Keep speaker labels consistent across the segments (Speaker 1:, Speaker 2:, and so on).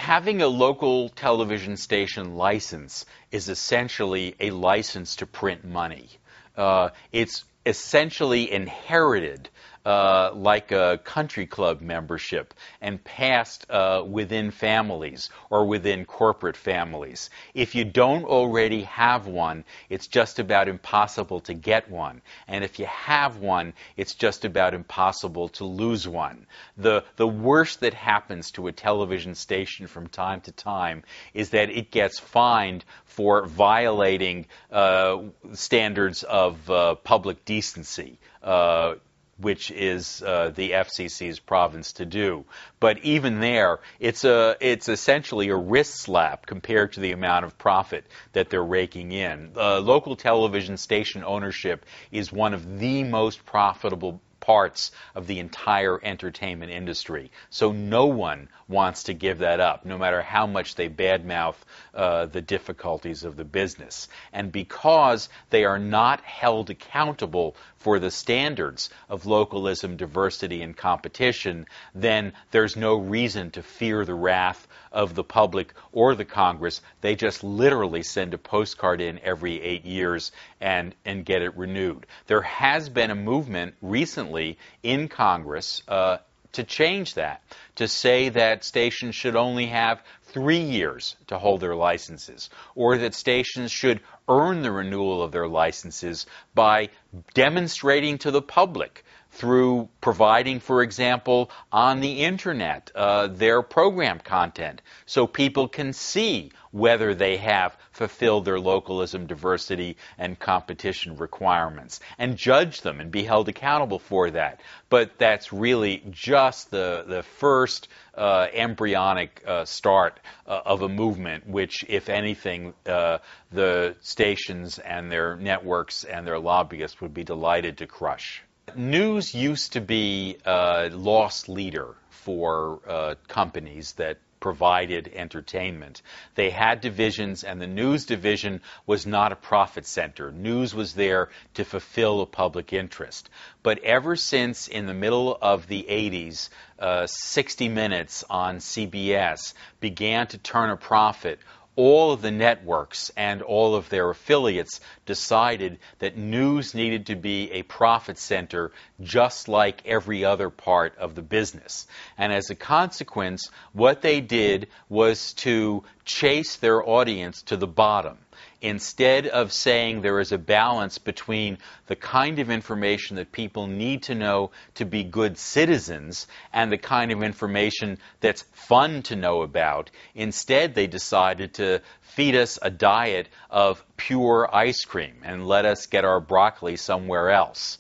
Speaker 1: Having a local television station license is essentially a license to print money. It's essentially inherited like a country club membership and passed within families or within corporate families. If you don't already have one, it's just about impossible to get one. And if you have one, it's just about impossible to lose one. The worst that happens to a television station from time to time is that it gets fined for violating standards of public decency, which is the FCC's province to do. But even there, it's essentially a wrist slap compared to the amount of profit that they're raking in. Local television station ownership is one of the most profitable parts of the entire entertainment industry. So no one wants to give that up, no matter how much they badmouth the difficulties of the business. And because they are not held accountable for the standards of localism, diversity, and competition, then there's no reason to fear the wrath of the public or the Congress. They just literally send a postcard in every 8 years and get it renewed. There has been a movement recently in Congress to change that, to say that stations should only have 3 years to hold their licenses, or that stations should earn the renewal of their licenses by demonstrating to the public through providing, for example, on the internet, their program content, so people can see whether they have fulfilled their localism, diversity, and competition requirements, and judge them and be held accountable for that. But that's really just the first embryonic start of a movement which, if anything, the stations and their networks and their lobbyists would be delighted to crush. News used to be a lost leader for companies that provided entertainment. They had divisions, and the news division was not a profit center. News was there to fulfill a public interest. But ever since in the middle of the 80s, 60 Minutes on CBS began to turn a profit, all of the networks and all of their affiliates decided that news needed to be a profit center just like every other part of the business. And as a consequence, what they did was to chase their audience to the bottom. Instead of saying there is a balance between the kind of information that people need to know to be good citizens and the kind of information that's fun to know about, instead they decided to feed us a diet of pure ice cream and let us get our broccoli somewhere else.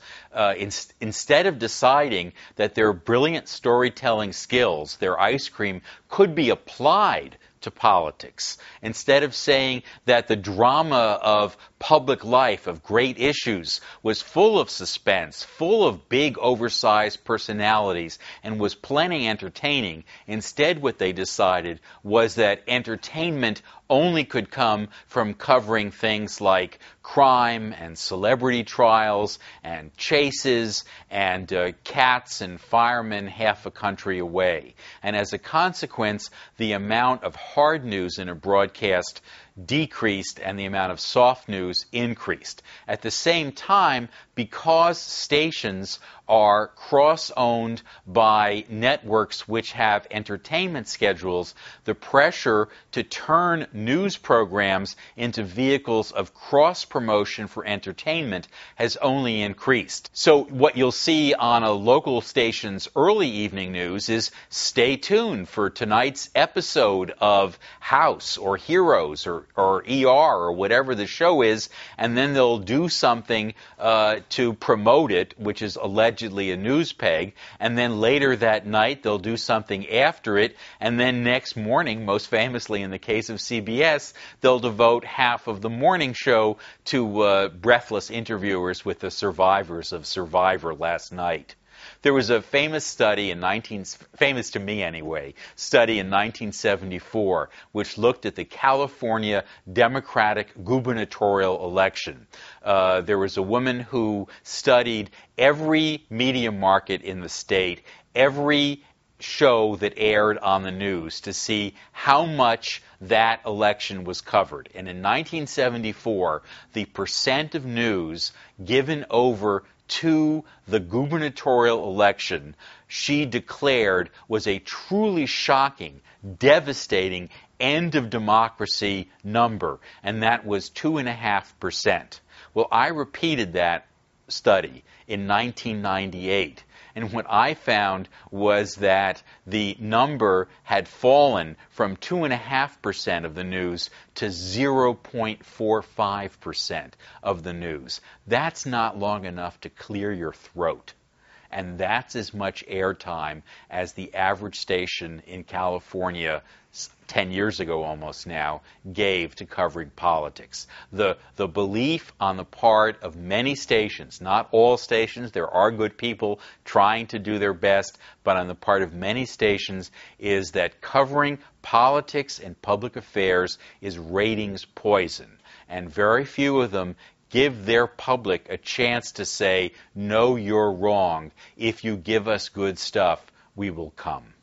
Speaker 1: Instead of deciding that their brilliant storytelling skills, their ice cream, could be applied to politics, instead of saying that the drama of public life, of great issues, was full of suspense, full of big, oversized personalities, and was plenty entertaining, instead what they decided was that entertainment only could come from covering things like crime and celebrity trials and chases and cats and firemen half a country away. And as a consequence, the amount of hard news in a broadcast decreased and the amount of soft news increased. At the same time, because stations are cross-owned by networks which have entertainment schedules, the pressure to turn news programs into vehicles of cross-promotion for entertainment has only increased. So what you'll see on a local station's early evening news is stay tuned for tonight's episode of House or Heroes or ER or whatever the show is, and then they'll do something to promote it, which is allegedly a news peg, and then later that night they'll do something after it, and then next morning, most famously in the case of CBS, they'll devote half of the morning show to breathless interviewers with the survivors of Survivor last night. There was a famous study famous to me anyway, study in 1974, which looked at the California Democratic gubernatorial election. There was a woman who studied every media market in the state, every show that aired on the news to see how much that election was covered. And in 1974, the percent of news given over to the gubernatorial election, she declared, was a truly shocking, devastating, end of democracy number, and that was 2.5%. Well, I repeated that study in 1998. And what I found was that the number had fallen from 2.5% of the news to 0.45% of the news. That's not long enough to clear your throat. And that's as much airtime as the average station in California 10 years ago almost now gave to covering politics. The belief on the part of many stations, not all stations, there are good people trying to do their best, but on the part of many stations is that covering politics and public affairs is ratings poison. And very few of them give their public a chance to say, no, you're wrong. If you give us good stuff, we will come.